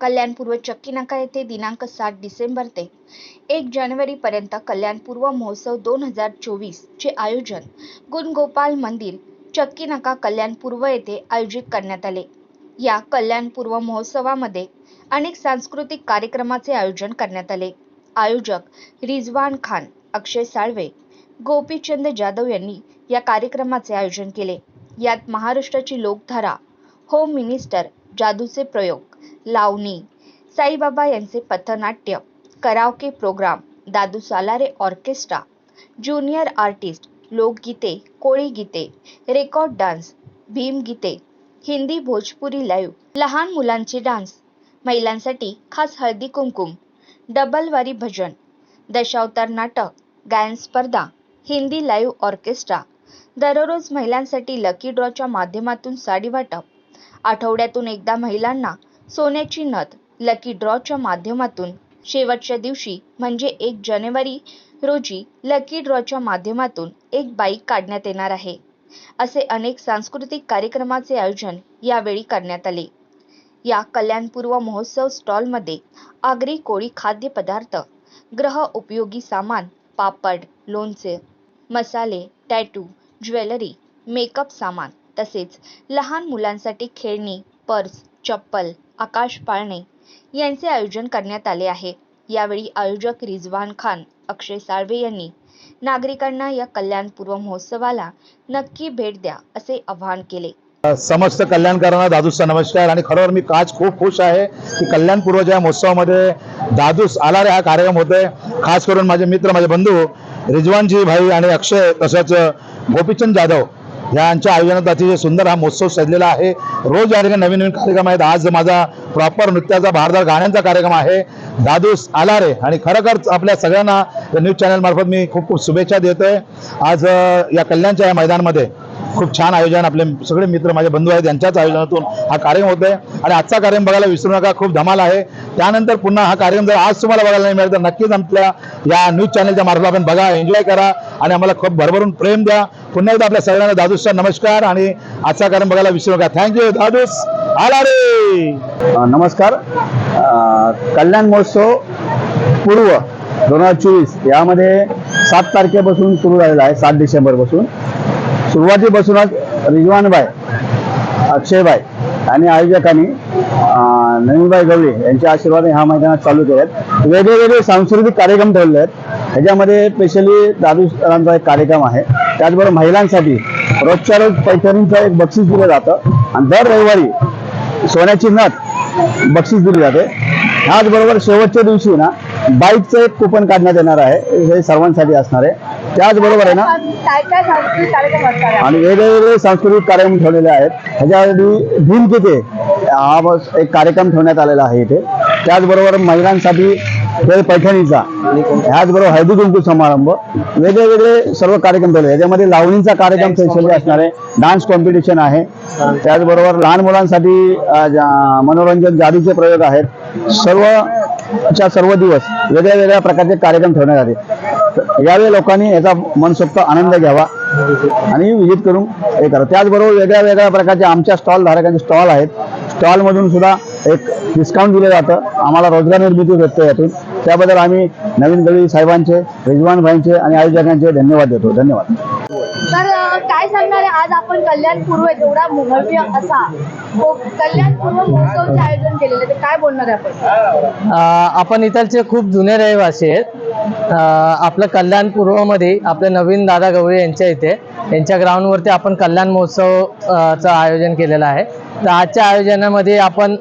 कल्याणपूर्व चक्की नाका येथे दिनांक 7 डिसेंबर ते 1 जानेवारी पर्यंत कल्याणपूर्व महोत्सव 2024 चे आयोजन गुणगोपाल मंदिर चक्की नाका कल्याणपूर्व येथे आयोजित करण्यात आले। या कल्याणपूर्व महोत्सवामध्ये अनेक सांस्कृतिक कार्यक्रमाचे आयोजन करण्यात आले। आयोजक रिजवान खान, अक्षय साळवे, गोपीचंद जाधव यांनी या कार्यक्रमाचे आयोजन केले। यात महाराष्ट्राची लोकधारा, होम मिनिस्टर, जादूचे प्रयोग, लावणी, साईबाबा यांचे पथनाट्य, कराओके प्रोग्राम, दादू सालारे ऑर्केस्ट्रा, ज्युनियर आर्टिस्ट, लोकगीते, कोळी गीते, रेकॉर्ड डान्स, भीम गीते, हिंदी भोजपुरी लाईव्ह, लहान मुलांचे डान्स, महिलांसाठी खास हळदी कुमकुम, डबलवारी भजन, दशावतार नाटक, गायन स्पर्धा, हिंदी लाईव्ह ऑर्केस्ट्रा, दररोज महिलांसाठी लकी ड्रॉच्या माध्यमातून साडी वाटप, आठवड्यातून एकदा महिलांना सोन्याची नथ लकी ड्रॉच्या माध्यमातून, शेवटच्या दिवशी म्हणजे 1 जानेवारी रोजी लकी ड्रॉच्या माध्यमातून एक बाईक काढण्यात येणार आहे। असे अनेक सांस्कृतिक कार्यक्रमाचे आयोजन यावेळी करण्यात आले। या कल्याणपूर्व महोत्सव स्टॉलमध्ये आगरी कोळी खाद्यपदार्थ, गृह उपयोगी सामान, पापड, लोणचे, मसाले, टॅटू, ज्वेलरी, मेकअप सामान तसेच लहान मुलांसाठी खेळणी, पर्स, चप्पल, आकाश पाळणे यांचे आयोजन करण्यात आले आहे। यावेळी आयोजक रिजवान खान, अक्षय साळवे यांनी नागरिकांना या कल्याणपूर्व महोत्सवाला नक्की भेट द्या असे आवाहन केले। समस्त कल्याणकारांना दादूचा नमस्कार। आणि खरोखर मी आज खूप खुश आहे की कल्याणपूर्वच्या महोत्सवामध्ये दादूस आला रे हा कार्यक्रम होतोय। खास करून माझे मित्र, माझे बंधू रिजवानजी भाई आणि अक्षय तसंच गोपीचंद जाधव यांच्या आयोजनात अतिशय सुंदर हा महोत्सव सजलेला आहे। रोज या ठिकाणी नवीन नवीन कार्यक्रम आहेत। आज माझा प्रॉपर नृत्याचा, भारदार गाण्यांचा कार्यक्रम आहे, दादूस आला रे। आणि खरोखर आपल्या सगळ्यांना न्यूज चॅनल मार्फत मी खूप खूप शुभेच्छा देतोय। आज या कल्याणच्या या मैदानामध्ये खूप छान आयोजन, आपले सगळे मित्र, माझे बंधू आहेत यांच्याच आयोजनातून हा कार्यक्रम होतोय। आणि आजचा कार्यक्रम बघायला विसरू नका, खूप धमाल आहे। त्यानंतर पुन्हा हा कार्यक्रम जर आज तुम्हाला बघायला नाही मिळाला तर नक्कीच आपल्या या न्यूज चॅनलच्या मार्फत आपण बघा, एन्जॉय करा आणि आम्हाला खूप भरभरून प्रेम द्या। पुन्हा एकदा आपल्या सगळ्यांना दादूचा नमस्कार आणि आजचा कार्यक्रम बघायला विसरू नका। थँक्यू। दादूस आला रे। नमस्कार। कल्याण महोत्सव पूर्व 2024 यामध्ये 7 तारखेपासून सुरू झालेला आहे, 7 डिसेंबरपासून। सुरुवातीपासूनच रिजवानभाई, अक्षयभाई आणि आयोजकांनी नवीनभाई गवळी यांच्या आशीर्वादाने ह्या मैदानात चालू केले आहेत। वेगवेगळे सांस्कृतिक कार्यक्रम ठेवले आहेत। ह्याच्यामध्ये स्पेशली दादूचा एक कार्यक्रम आहे। त्याचबरोबर महिलांसाठी रोजच्या रोज पैठणीचं एक बक्षीस दिलं जातं आणि दर रविवारी सोन्याची नथ बक्षीस दिली जाते। त्याचबरोबर शेवटच्या दिवशी ना बाईकचं एक कुपन काढण्यात येणार आहे, हे सर्वांसाठी असणार आहे। त्याचबरोबर आहे ना आणि वेगवेगळे सांस्कृतिक कार्यक्रम ठेवलेले आहेत। ह्याच्यासाठी भीम गीते हा एक कार्यक्रम ठेवण्यात आलेला आहे इथे। त्याचबरोबर महिलांसाठी खेळ पैठणीचा, ह्याचबरोबर हळदी कुंकू समारंभ, वेगवेगळे सर्व कार्यक्रम ठेवले। याच्यामध्ये लावणीचा कार्यक्रम स्पेशली असणार आहे, डान्स कॉम्पिटिशन आहे। त्याचबरोबर लहान मुलांसाठी मनोरंजन, जादूचे प्रयोग आहेत। सर्व दिवस वेगळ्या प्रकारचे कार्यक्रम ठेवण्यात आले। यावेळी लोकांनी याचा मनसोक्त आनंद घ्यावा आणि विजिट करून हे करा। त्याचबरोबर वेगळ्या प्रकारचे आमच्या स्टॉल धारकांचे स्टॉल आहेत। स्टॉलमधून सुद्धा एक डिस्काउंट दिलं जातं, आम्हाला रोजगार निर्मिती भेटते यातून। त्याबद्दल आम्ही नवीन गवळी साहेबांचे, रिजवान भाईंचे आणि आयोजकांचे धन्यवाद देतो। धन्यवाद। तर काय सांगणार आहे, आज आपण कल्याणपूर्व एवढा भव्य असा कल्याणपूर्व महोत्सवचे आयोजन केलेले, ते काय बोलणार आहे आपण इथलचे खूप जुने रहिवासी आहेत। आपलं कल्याणपूर्वमध्ये आपले नवीन दादा गवळी यांच्या इथे यांच्या ग्राउंडवरती आपण कल्याण महोत्सवचं आयोजन केलेलं आहे। तर आजच्या आयोजनामध्ये आपण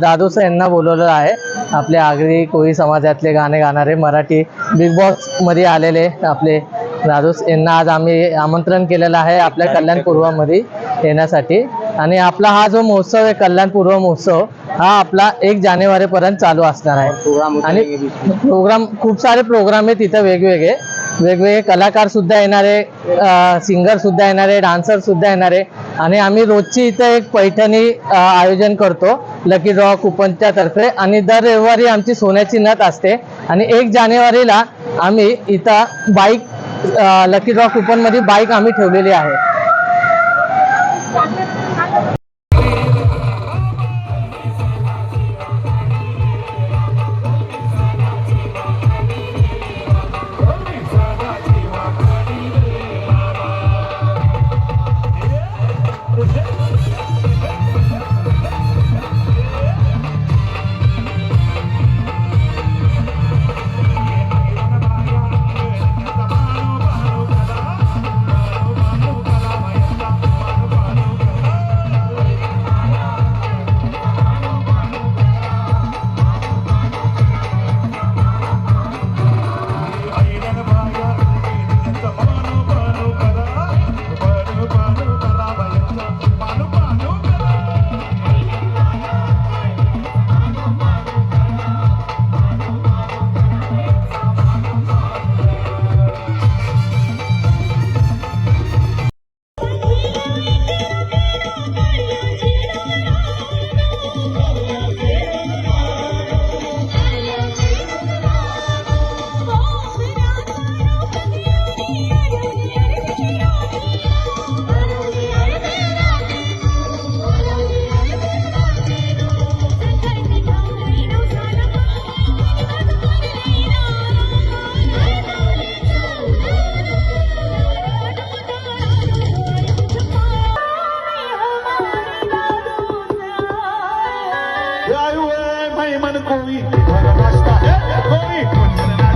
दादूस यांना बोलवलं आहे, आपले आगरी कोळी समाजातले गाणे गाणारे, मराठी बिग बॉसमध्ये आलेले आपले दादूस यांना आज आम्ही आमंत्रण केलेलं आहे आपल्या कल्याणपूर्वमध्ये येण्यासाठी। आणि आपला हा जो महोत्सव आहे कल्याणपूर्व महोत्सव हा आपला 1 जानेवारीपर्यंत चालू असणार आहे। आणि प्रोग्राम, खूप सारे प्रोग्राम आहेत इथं, वेगवेगळे कलाकार सुद्धा येणार आहे, सिंगर सुद्धा येणार आहे, डान्सर सुद्धा येणार आहे। आणि आम्ही रोजची इथं एक पैठणी आयोजन करतो लकी ड्रॉ कुपनच्या तर्फे। आणि दर रविवारी आमची सोन्याची नथ असते। आणि 1 जानेवारीला आम्ही इथं बाईक लकी ड्रॉ कुपन मध्ये बाईक आम्ही ठेवलेली आहे। आयु है मैं मन कोई रास्ता है कोई